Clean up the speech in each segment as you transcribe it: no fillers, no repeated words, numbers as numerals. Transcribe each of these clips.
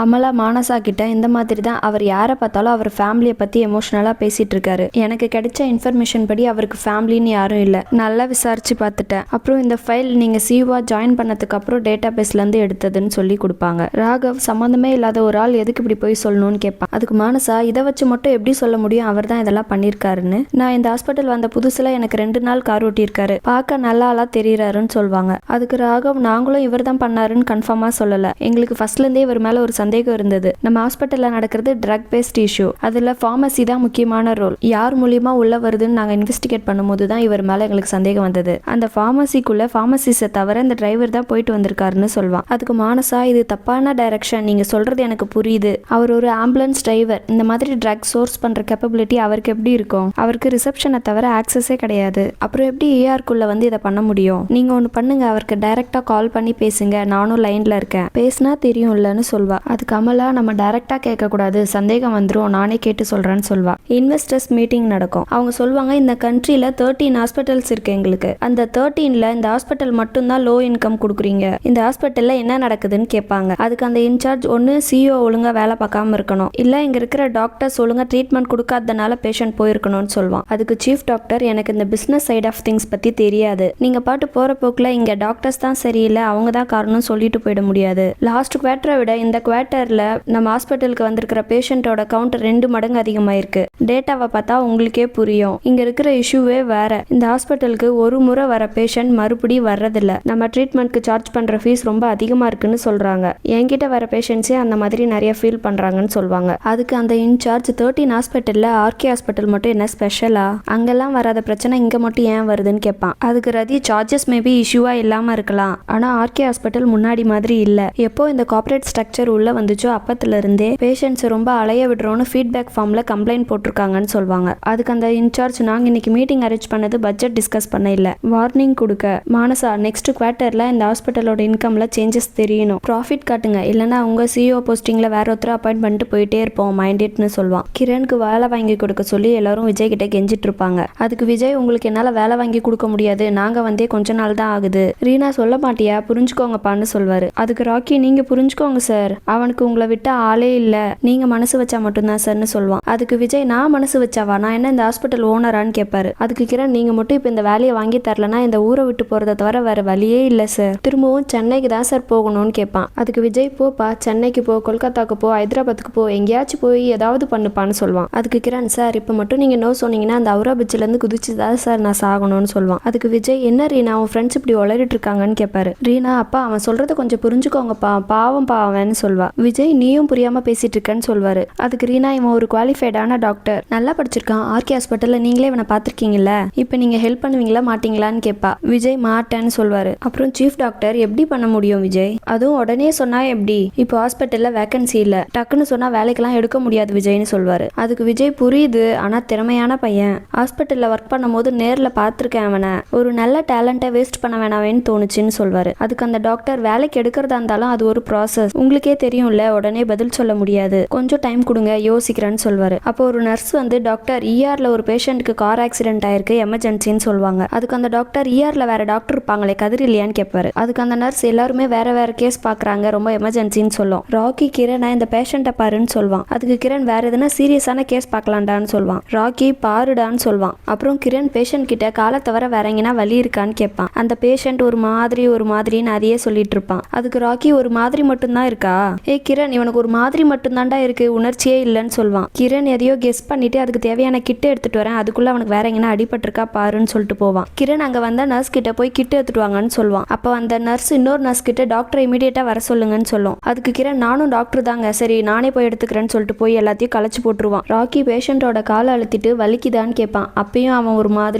அமலா மானசா கிட்ட இந்த மாதிரி தான் அவர் யாரை பார்த்தாலும் அவர் ஃபேமிலியை பற்றி எமோஷ்னலாக பேசிகிட்டு இருக்காரு. எனக்கு கிடைச்ச இன்ஃபர்மேஷன் படி அவருக்கு ஃபேமிலின்னு யாரும் இல்லை. நல்லா விசாரிச்சு பார்த்துட்டேன். அப்புறம் இந்த ஃபைல் நீங்கள் சிஓவா ஜாயின் பண்ணதுக்கு அப்புறம் டேட்டா பேஸ்லேருந்து எடுத்ததுன்னு சொல்லி கொடுப்பாங்க. ராகவ் சம்மந்தமே இல்லாத ஒரு ஆள் எதுக்கு இப்படி போய் சொல்லணும்னு கேட்பான். அதுக்கு மானசா இதை வச்சு மட்டும் எப்படி சொல்ல முடியும், அவர் தான் இதெல்லாம் பண்ணியிருக்காருன்னு. நான் இந்த ஹாஸ்பிட்டல் வந்த புதுசில் எனக்கு 2 நாள் கார் ஓட்டியிருக்காரு, பார்க்க நல்லா ஆளா தெரியுறாருன்னு சொல்லுவாங்க. அதுக்கு ராகவ் நாங்களும் இவர் தான் பண்ணாருன்னு கன்ஃபார்மாக சொல்லலை. எங்களுக்கு ஃபர்ஸ்ட்லேருந்தே இவர் மேலே ஒரு சந்தேகம் இருந்தது. நம்ம ஹாஸ்பிட்டல்ல நடக்கிறது ட்ரக் பேஸ்ட் இஷ்யூ. அதுல ஃபார்மசி தான் முக்கியமான ரோல். யார் மூலியமா உள்ள வருதுன்னு நாங்க இன்வெஸ்டிகேட் பண்ணும்போது தான் இவர் மேல எங்களுக்கு சந்தேகம் வந்தது. அந்த ஃபார்மசிக்குள்ள ஃபார்மசிஸ்ட தவிர இந்த டிரைவர் தான் போயிட்டு வந்திருக்காருன்னு சொல்வான். அதுக்கு மானசா இது தப்பான டைரக்ஷன், நீங்க சொல்றது எனக்கு புரியுது. அவர் ஒரு ஆம்புலன்ஸ் டிரைவர். இந்த மாதிரி ட்ரக் சோர்ஸ் பண்ற கேப்பபிலிட்டி அவருக்கு எப்படி இருக்கும்? அவருக்கு ரிசப்ஷனை தவிர ஆக்சஸே கிடையாது. அப்புறம் எப்படி ஏஆர்க்குள்ள வந்து இதை பண்ண முடியும்? நீங்க ஒன்னு பண்ணுங்க, அவருக்கு டைரக்டா கால் பண்ணி பேசுங்க, நானும் லைன்ல இருக்கேன், பேசினா தெரியும்லன்னு சொல்வா. அதுக்கு அமலா நம்ம டைரக்டா கேட்கக்கூடாது, சந்தேகம் வந்துடும், நானே கேட்டு சொல்றேன்னு சொல்வா. இன்வெஸ்டர்ஸ் மீட்டிங் நடக்கும். அவங்க சொல்லுவாங்க இந்த கண்ட்ரியில 13 ஹாஸ்பிட்டல்ஸ் இருக்கு எங்களுக்கு. அந்த 13ல இந்த ஹாஸ்பிட்டல் மட்டும்தான் லோ இன்கம் கொடுக்குறீங்க. இந்த ஹாஸ்பிட்டல்ல என்ன நடக்குதுன்னு கேட்பாங்க. அதுக்கு அந்த இன்சார்ஜ் ஒன்னு சிஓ ஒழுங்கா வேலை பார்க்காம இருக்கணும், இல்ல இங்க இருக்கிற டாக்டர்ஸ் ஒழுங்கா ட்ரீட்மெண்ட் கொடுக்காதனால பேஷண்ட் போயிருக்கணும்னு சொல்லுவான். அதுக்கு சீஃப் டாக்டர் எனக்கு இந்த பிசினஸ் சைட் ஆஃப் திங்ஸ் பத்தி தெரியாது, நீங்க பாட்டு போற போக்குல இங்க டாக்டர்ஸ் தான் சரியில்லை, அவங்க தான் காரணம் சொல்லிட்டு போயிட முடியாது. லாஸ்ட் குவார்டரை விட இந்த குவார்டர்ல நம்ம ஹாஸ்பிட்டலுக்கு வந்திருக்கிற பேஷண்டோட கவுண்ட் 2 மடங்கு அதிகமாயிருக்கு. டேட்டாவை பார்த்தா உங்களுக்கே புரியும். இங்க இருக்கிற இஷ்யூவே வேற. இந்த ஹாஸ்பிட்டலுக்கு ஒரு முறை வர பேஷண்ட் மறுபடியும் வர்றதில்ல. நம்ம ட்ரீட்மெண்ட்க்கு சார்ஜ் பண்ற ஃபீஸ் ரொம்ப அதிகமா இருக்குன்னு சொல்றாங்க. என்கிட்ட வர பேஷண்ட்ஸே அந்த மாதிரி நிறைய ஃபீல் பண்றாங்கன்னு சொல்லுவாங்க. அதுக்கு அந்த இன்சார்ஜ் 13 ஹாஸ்பிட்டல்ல ஆர்கே ஹாஸ்பிட்டல் மட்டும் என்ன ஸ்பெஷலா, அங்கெல்லாம் வராத பிரச்சனை இங்க மட்டும் ஏன் வருதுன்னு கேட்பான். அதுக்கு ரதி சார்ஜஸ் மேபி இஷ்யூவா இல்லாம இருக்கலாம், ஆனா ஆர்கே ஹாஸ்பிட்டல் முன்னாடி மாதிரி இல்ல. எப்போ இந்த கார்ப்பரேட் ஸ்ட்ரக்சர் உள்ள வந்துச்சோ அப்பத்துல இருந்தே பேஷண்ட்ஸ் ரொம்ப அலைய விடுறோன்னு ஃபீட்பேக் ஃபார்ம்ல கம்ப்ளைண்ட் போட்டிருக்காங்கன்னு சொல்லுவாங்க. அதுக்கு அந்த இன்சார்ஜ் நாங்க இன்னைக்கு மீட்டிங் அரேஞ்ச் பண்ணது பட்ஜெட் டிஸ்கஸ் பண்ண இல்ல, வார்னிங் கொடுக்க. மானசா நெக்ஸ்ட் குவார்டர்ல இந்த ஹாஸ்பிட்டலோட இன்கம்ல சேஞ்சஸ் தெரியணும், ப்ராஃபிட் காட்டுங்க, இல்லைன்னா உங்க சிஓ போஸ்டிங்ல வேற ஒருத்தர் அப்பாயிண்ட் பண்ணிட்டு போயிட்டே இருப்போம் மைண்டட்னு சொல்லுவான். கிரணுக்கு வேலை வாங்கி கொடுக்க சொல்லி எல்லாரும் விஜய் கிட்ட கெஞ்சிட்டு இருப்பாங்க. அதுக்கு விஜய் உங்களுக்கு என்னால வேலை வாங்கி கொடுக்க முடியாது, நாங்க வந்தே கொஞ்ச நாள் தான் ஆகுது, ரீனா சொல்ல மாட்டியா, புரிஞ்சுக்கோங்கப்பான்னு சொல்வாரு. அதுக்கு ராக்கி நீங்க புரிஞ்சுக்கோங்க சார், அவனுக்கு உங்களை விட்டா ஆளே இல்ல, நீங்க மனசு வச்சா மட்டும்தான் சார்னு சொல்லுவான். அதுக்கு விஜய் நான் மனசு வச்சாவா, நான் என்ன இந்த ஹாஸ்பிட்டல் ஓனரான்னு கேட்பாரு. அதுக்கு கிரண் நீங்க மட்டும் இப்ப இந்த வேலையை வாங்கி தரலனா இந்த ஊரை விட்டு போறதை தவிர வேற வழியே இல்ல சார், திரும்பவும் சென்னைக்கு தான் சார் போகணும்னு கேட்பான். அதுக்கு விஜய் போப்பா, சென்னைக்கு போ, கொல்கத்தாக்கு போ, ஹைதராபாத்துக்கு போ, எங்கேயாச்சும் போய் ஏதாவது பண்ணுப்பான்னு சொல்லுவான். அதுக்கு கிரண் சார் இப்ப மட்டும் நீங்க நோ சொன்னீங்கன்னா அந்த அவுரா பிச்சில இருந்து குதிச்சுதான் சார் நான் சாகணும்னு சொல்லுவான். அதுக்கு விஜய் என்ன ரீனா உன் ஃப்ரெண்ட்ஸ் இப்படி உளறிட்டு இருக்காங்கன்னு கேட்பாரு. ரீனா அப்பா அவன் சொல்றத கொஞ்சம் புரிஞ்சுக்கோங்கப்பா, பாவம் பாவன்னு சொல்வா. விஜய் நீயும் புரியாம பேசிட்டு இருக்கேன்னு சொல்வாரு. அதுக்கு ரீனா இவன் ஒரு குவாலிஃபைடான டாக்டர், நல்லா படிச்சிருக்கான், ஆர்கே ஹாஸ்பிட்டல்ல நீங்களே இவனை பாத்திருக்கீங்கல்ல, இப்ப நீங்க ஹெல்ப் பண்ணுவீங்களா மாட்டீங்களான்னு கேட்பா. விஜய் மாட்டேன்னு சொல்வாரு. அப்புறம் சீஃப் டாக்டர் எப்படி பண்ண முடியும் விஜய், அதுவும் உடனே சொன்னா எப்படி, இப்போ ஹாஸ்பிட்டல்ல வேகன்சி இல்ல, டக்குன்னு சொன்னா வேலைக்கெல்லாம் எடுக்க முடியாது விஜய்னு சொல்வாரு. அதுக்கு விஜய் புரியுது, ஆனா திறமையான பையன், ஹாஸ்பிட்டல்ல ஒர்க் பண்ணும் போது நேர்ல பாத்திருக்கேன், அவனை ஒரு நல்ல டேலண்ட்டை வேஸ்ட் பண்ண வேணாவேன்னு தோணுச்சுன்னு சொல்வாரு. அதுக்கு அந்த டாக்டர் வேலைக்கு எடுக்கிறதா இருந்தாலும் அது ஒரு ப்ராசஸ், உங்களுக்கே தெரியும்ல, உடனே பதில் சொல்ல முடியாது, கொஞ்சம் டைம் கொடுங்க யோசிக்கிறேன்னு சொல்வாரு. அப்போ ஒரு நர்ஸ் வந்து டாக்டர் ERல ஒரு பேஷண்ட்க்கு கார் ஆக்சிடென்ட் ஆயிருக்கு, எமர்ஜென்சின்னு சொல்லுவாங்க. அதுக்கு அந்த டாக்டர் ERல வேற டாக்டர் இருப்பாங்களே கதிர் இல்லையான்னு கேட்பாரு. அதுக்கு அந்த நர்ஸ் எல்லாருமே வேற வேற கேஸ் பாக்குறாங்க, ரொம்ப எமர்ஜென்சின்னு சொல்லும். ராக்கி கிரண் இந்த பேஷண்ட்டை பாருன்னு சொல்வான். அதுக்கு கிரண் வேற எதுனா சீரியஸான கேஸ் பார்க்கலாம்டான்னு சொல்வான். ராக்கி பாருடான்னு சொல்வான். அப்புறம் கிரண் பேஷண்ட் கிட்ட காலை தவிர வேற எங்கன்னா வலி இருக்கான்னு கேட்பான். அந்த பேஷண்ட் ஒரு மாதிரின்னு அதையே சொல்லிட்டு இருப்பான். அதுக்கு ராக்கி ஒரு மாதிரி மட்டும்தான் இருக்கா, கிரண் இவனுக்கு ஒரு மாதிரி மட்டும்தான்டா இருக்கு, உணர்ச்சியே இல்லைன்னு சொல்வான். கிரண் எதையோ கெஸ் பண்ணிட்டு அதுக்கு தேவையான கிட்ட எடுத்துட்டு வரேன், அதுக்குள்ள அவனுக்கு வேற எங்கன்னா அடிபட்டிருக்கா பாருன்னு சொல்லிட்டு போவான். கிரண் அங்க வந்த நர்ஸ் கிட்ட போய் கிட்ட எடுத்துட்டு வாங்கன்னு சொல்லுவான். அப்போ அந்த நர்ஸ் இன்னொரு நர்ஸ் கிட்ட டாக்டர் இமீடியட்டா வர சொல்லுங்கன்னு சொல்லும். அதுக்கு கிரண் நானும் டாக்டர் தாங்க, சரி நானே போய் எடுத்துக்கிறேன்னு சொல்லிட்டு போய் எல்லாத்தையும் களைச்சு போட்டுருவான். ராக்கி பேஷண்டோட காலை அழுத்திட்டு வலிக்குதான்னு கேட்பான். அப்பயும் அவன் ஒரு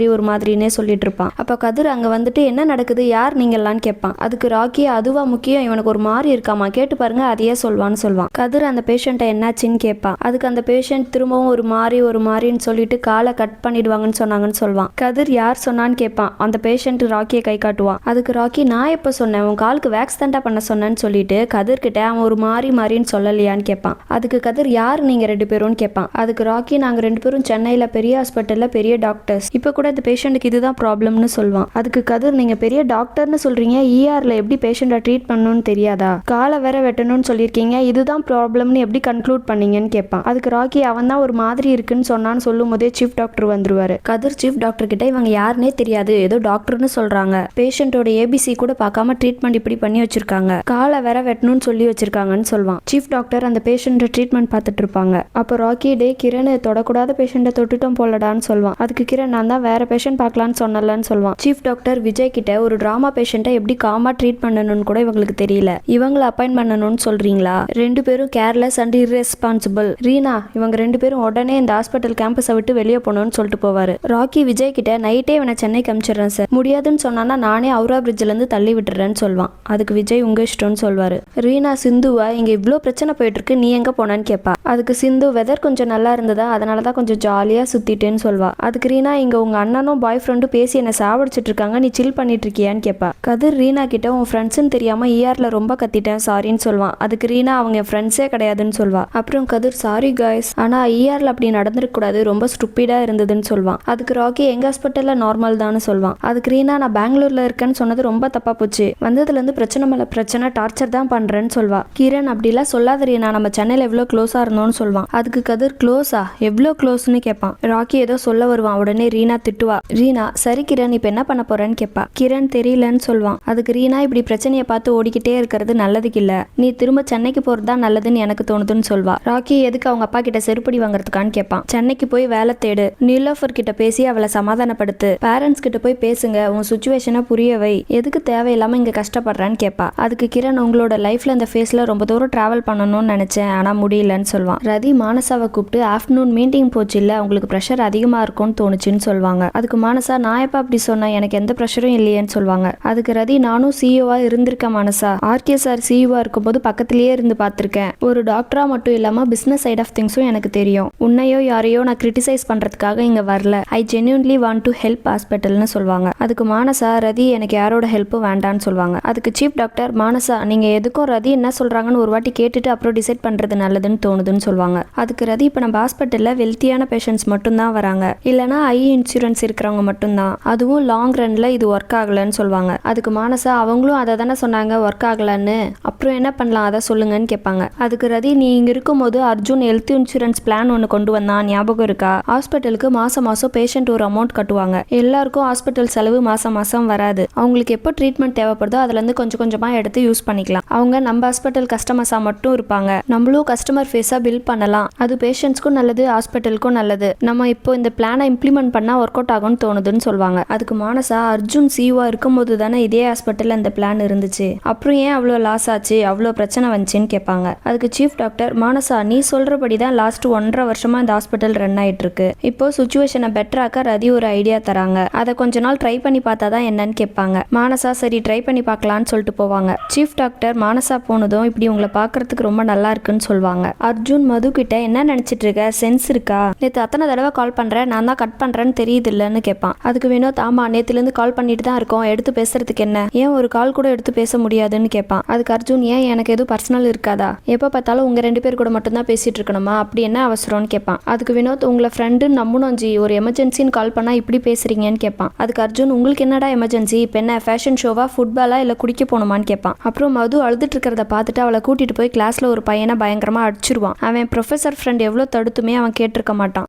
மாதிரின்னே சொல்லிட்டு இருப்பான். அப்ப கதிர் அங்க வந்துட்டு என்ன நடக்குது, யார் நீங்களான்னு கேட்பான். அதுக்கு ராக்கி அதுவா முக்கியம், இவனுக்கு ஒரு மாதிரி இருக்காமா, கேட்டு பாருங்க அதையே சொல்வான்னு சொல்வான். கதிர் அந்த பேஷண்ட்டை என்னாச்சுன்னு கேட்பான். அதுக்கு அந்த பேஷண்ட் திரும்பவும் ஒரு மாதிரின்னு சொல்லிட்டு காலை கட் பண்ணிடுவாங்கன்னு சொன்னாங்கன்னு சொல்வான். கதிர் யார் சொன்னான்னு கேட்பான். அந்த பேஷண்ட் ராக்கியை கை காட்டுவான். அதுக்கு ராக்கி நான் எப்ப சொன்னேன், உன் காலுக்கு வேக்ஸ் தாண்டா பண்ண சொன்னேன்னு சொல்லிட்டு கதிர் கிட்ட அவன் ஒரு மாதிரின்னு சொல்லலையான்னு கேட்பான். அதுக்கு கதிர் யார் நீங்க 2 பேரும்னு கேட்பான். அதுக்கு ராக்கி நாங்க 2 பேரும் சென்னையில பெரிய ஹாஸ்பிட்டல்ல பெரிய டாக்டர்ஸ், இப்ப கூட இந்த பேஷண்ட்டுக்கு இதுதான் ப்ராப்ளம்னு சொல்வான். அதுக்கு கதிர் நீங்க பெரிய டாக்டர்னு சொல்றீங்க, ERல எப்படி பேஷண்ட்டை ட்ரீட் பண்ணணும்னு தெரியாதா, காலை வேற வெட்டணும்னு சொல்லி சொல்லியிருக்கீங்க, இதுதான் ப்ராப்ளம்னு எப்படி கன்க்ளூட் பண்ணீங்கன்னு கேட்பான். அதுக்கு ராக்கி அவன் தான் ஒரு மாதிரி இருக்குன்னு சொன்னான்னு சொல்லும் போதே சீஃப் டாக்டர் வந்துருவாரு. கதிர் சீஃப் டாக்டர் கிட்ட இவங்க யாருன்னே தெரியாது, ஏதோ டாக்டர்னு சொல்றாங்க, பேஷண்டோட ஏபிசி கூட பார்க்காம ட்ரீட்மெண்ட் இப்படி பண்ணி வச்சிருக்காங்க, காலை வேற வெட்டணும்னு சொல்லி வச்சிருக்காங்கன்னு சொல்லுவான். சீஃப் டாக்டர் அந்த பேஷண்ட்டை ட்ரீட்மெண்ட் பார்த்துட்டு இருப்பாங்க. அப்போ ராக்கி டே கிரண் தொடக்கூடாத பேஷண்ட்டை தொட்டுட்டோம் போலடான்னு சொல்லுவான். அதுக்கு கிரண் நான் தான் வேற பேஷண்ட் பார்க்கலான்னு சொன்னலன்னு சொல்லுவான். சீஃப் டாக்டர் விஜய் கிட்ட ஒரு டிராமா பேஷண்ட்டை எப்படி காமா ட்ரீட் பண்ணணும்னு கூட இவங்களுக்கு தெரியல, இவங்களை அப்பாயிண்ட் பண்ணணும்னு சொல்றீங்களா, 2 பேரும் கேர்லெஸ் அண்ட் இர்ரெஸ்பான்சிபிள், ரீனா இவங்க 2 பேரும் உடனே இந்த ஹாஸ்பிட்டல் கேம்பஸை விட்டு வெளியே போகணும்னு சொல்லிட்டு போவாரு. ராக்கி விஜய் கிட்ட நைட்டே இவனை சென்னைக்கு அனுப்பிச்சிடுறேன் சார், முடியாதுன்னு சொன்னானா நானே அவுரா பிரிட்ஜ்ல இருந்து தள்ளி விட்டுறேன்னு சொல்லுவான். அதுக்கு விஜய் உங்க இஷ்டம்னு சொல்வாரு. ரீனா சிந்துவா இங்க இவ்வளோ பிரச்சனை போயிட்டு இருக்கு, நீ எங்க போனான்னு கேட்பா. அதுக்கு சிந்து வெதர் கொஞ்சம் நல்லா இருந்ததா அதனாலதான் கொஞ்சம் ஜாலியா சுத்திட்டேன்னு சொல்வா. அதுக்கு ரீனா இங்க உங்க அண்ணனும் பாய் ஃப்ரெண்டும் பேசி என்ன சாவடிச்சிட்டு இருக்காங்க, நீ சில் பண்ணிட்டு இருக்கியான்னு கேட்பா. கதிர் ரீனா கிட்ட உன் ஃப்ரெண்ட்ஸ்ன்னு தெரியாம ERல ரொம்ப கத்திட்டேன் சாரின்னு சொல்வான். அதுக்கு ரீனா அவங்க ஃப்ரெண்ட்ஸே கிடையாதுன்னு சொல்வா. அப்புறம் கதிர் சாரி காய்ஸ், ஆனா ERல அப்படி நடந்திருக்க கூடாது, ரொம்ப ஸ்டூப்பிடா இருந்ததுன்னு சொல்வான். அதுக்கு ராக்கி எங்க ஹாஸ்பிட்டல்ல நார்மல் தான்னு சொல்வான். அதுக்கு ரீனா நான் பெங்களூர்ல இருக்கேன்னு சொன்னது ரொம்ப தப்பா போச்சு, வந்ததுல இருந்து பிரச்சனை மேல பிரச்சனை, டார்ச்சர் தான் பண்றேன்னு சொல்வா. கிரண் அப்படிலாம் சொல்லாத ரீனா, நம்ம சென்னையில எவ்வளவு க்ளோஸா இருந்தோம்னு சொல்வான். அதுக்கு கதிர் க்ளோஸா, எவ்வளோ க்ளோஸ்னு கேட்பான். ராக்கி ஏதோ சொல்ல வருவான், உடனே ரீனா திட்டுவா. ரீனா சரி கிரண் இப்ப என்ன பண்ண போறேன்னு கேட்பா. கிரண் தெரியலன்னு சொல்வான். அதுக்கு ரீனா இப்படி பிரச்சனையை பார்த்து ஓடிக்கிட்டே இருக்கிறது நல்லதுக்கு இல்ல, நீ திரும்ப சென்னைக்கு போறதுதான் நல்லதுன்னு எனக்கு தோணுதுன்னு சொல்வா. ராக்கி எதுக்கு அவங்க அப்பா கிட்ட செருப்படி வாங்குறதுக்கான்னு கேட்பான். சென்னைக்கு போய் வேலை தேடு, நீலோஃபர் கிட்ட பேசி அவளை சமாதானப்படுத்து, பேரண்ட்ஸ் கிட்ட போய் பேசுங்க, உன் சுச்சுவேஷனை புரிய வை, எதுக்கு தேவையில்லாம இங்க கஷ்டப்படுறான்னு கேட்பா. அதுக்கு கிரண் உங்களோட லைஃப்ல இந்த ஃபேஸ்ல ரொம்ப தூரம் டிராவல் பண்ணணும்னு நினைச்சேன், ஆனா முடியலன்னு சொல்வான். ரதி மானசாவை கூப்பிட்டு ஆஃப்டர்நூன் மீட்டிங் போச்சு இல்ல, உங்களுக்கு ப்ரெஷர் அதிகமா இருக்கும்னு தோணுச்சுன்னு சொல்வாங்க. அதுக்கு மானசா நான் எப்ப அப்படி சொன்னேன், எனக்கு எந்த ப்ரெஷரும் இல்லையேன்னு சொல்வாங்க. அதுக்கு ரதி நானும் சிஇஓவா இருந்திருக்கேன் மானசா, ஆர்கே சார் சிஇஓவா இருக்கும்போது பக்கத்திலேயே இருந்து பார்த்திருக்கேன், ஒரு டாக்டரா மட்டும் இல்லாம பிசினஸ் சைட் ஆஃப் திங்ஸும் எனக்கு தெரியும், உன்னையோ யாரையோ நான் கிரிட்டிசைஸ் பண்றதுக்காக இங்க வரல, I genuinely want to help ஹாஸ்பிட்டல்னு சொல்வாங்க. அதுக்கு மானசா ரதி எனக்கு யாரோட ஹெல்ப்பும் வேண்டான்னு சொல்வாங்க. அதுக்கு சீஃப் டாக்டர் மானசா நீங்க எதுக்கும் ரதி என்ன சொல்றாங்கன்னு ஒரு வாட்டி கேட்டுட்டு அப்புறம் டிசைட் பண்றது நல்லதுன்னு தோணுதுன்னு சொல்வாங்க. அதுக்கு ரதி இப்ப நம்ம ஹாஸ்பிட்டல்ல வெல்த்தியான பேஷண்ட்ஸ் மட்டும் தான் வராங்க, இல்லனா ஐ இன்சூரன்ஸ் இருக்கிறவங்க மட்டும்தான், அதுவும் லாங் ரன்ல இது ஒர்க் ஆகலன்னு சொல்வாங்க. அதுக்கு மானசா அவங்களும் அதை தானே சொன்னாங்க ஒர்க் ஆகலன்னு, அப்புறம் என்ன பண்ணலாம் அதை சொல்லுங்கன்னு கேட்பாங்க. அதுக்கு ரதி நீ இங்க இருக்கும்போது அர்ஜுன் ஹெல்த் இன்சூரன்ஸ் பிளான் ஒன்று கொண்டு வந்தான் ஞாபகம் இருக்கா, ஹாஸ்பிட்டலுக்கு மாசம் மாசம் பேஷண்ட் ஒரு அமௌண்ட் கட்டுவாங்க, எல்லாருக்கும் ஹாஸ்பிட்டல் செலவு மாசம் மாசம் வராது, அவங்களுக்கு எப்போ ட்ரீட்மெண்ட் தேவைப்படுதோ அதுல இருந்து கொஞ்சம் கொஞ்சமா எடுத்து யூஸ் பண்ணிக்கலாம், அவங்க நம்ம ஹாஸ்பிட்டல் கஸ்டமர்ஸா மட்டும் இருப்பாங்க, நம்மளும் கஸ்டமர் ஃபேஸா பில் பண்ணலாம், அது பேஷண்ட்ஸ்க்கும் நல்லது ஹாஸ்பிட்டலுக்கும் நல்லது, நம்ம இப்போ இந்த பிளானை இம்ப்ளிமெண்ட் பண்ணா ஒர்க் அவுட் ஆகும்னு தோணுதுன்னு சொல்வாங்க. அதுக்கு மானசா அர்ஜுன் சிஓவா இருக்கும்போது தானே இதே ஹாஸ்பிட்டல்ல இந்த பிளான் இருந்துச்சு, அப்புறம் ஏன் அவ்வளோ லாஸ் ஆச்சு, அவ்வளோ பிரச்சனை வந்துச்சுன்னு கேட்பாங்க. அதுக்கு சீஃப் டாக்டர் மானசா நீ சொல்றபடி தான் லாஸ்ட் 1.5 வருஷமா இந்த ஹாஸ்பிட்டல் ரன் ஆயிட்டு இருக்கு, இப்போ சுச்சுவேஷனை பெட்டராக்க ரதி ஒரு ஐடியா தராங்க, அதை கொஞ்ச நாள் ட்ரை பண்ணி பார்த்தா தான் என்னன்னு கேட்பாங்க. மானசா சரி ட்ரை பண்ணி பார்க்கலான்னு சொல்லிட்டு போவாங்க. சீஃப் டாக்டர் மானசா போனதும் இப்படி உங்களை பார்க்கறதுக்கு ரொம்ப நல்லா இருக்குன்னு சொல்வாங்க. அர்ஜுன் மது கிட்ட என்ன நினைச்சிட்டு இருக்க, சென்ஸ் இருக்கா, நேற்று அத்தனை தடவை கால் பண்றேன், நான் தான் கட் பண்றேன்னு தெரியுது இல்லன்னு கேட்பான். அதுக்கு வினோத் ஆமா நேத்துல இருந்து கால் பண்ணிட்டு தான் இருக்கோம், எடுத்து பேசுறதுக்கு என்ன, ஏன் ஒரு கால் கூட எடுத்து பேச முடியாதுன்னு கேட்பான். அதுக்கு அர்ஜுன் ஏன் எனக்கு எதுவும் பர்சனல் இருக்காதா, எப்ப பார்த்தாலும் உங்க 2 பேர் கூட மட்டும் தான் பேசிட்டு இருக்கணுமா, அப்படி என்ன அவசரம்னு கேட்பான். அதுக்கு வினோத் உங்களை ஃப்ரெண்டுன்னு நம்பணும் ஜி, ஒரு எமர்ஜென்சின்னு கால் பண்ணா இப்படி பேசுறீங்கன்னு கேட்பான். அதுக்கு அர்ஜுன் உங்களுக்கு என்னடா எமர்ஜென்சி, இப்போ என்ன ஃபேஷன் ஷோவா, ஃபுட்பாலா இல்ல குடிக்க போகணுமான்னு கேட்பான். அப்புறம் மது அழுதுட்டு இருக்கிறத பார்த்துட்டு அவளை கூட்டிட்டு போய் கிளாஸ்ல ஒரு பையனை பயங்கரமா அடிச்சிருவான். அவன் ப்ரொஃபசர் ஃப்ரெண்ட் எவ்வளவு தடுத்துமே அவன் கேட்டிருக்க மாட்டான்.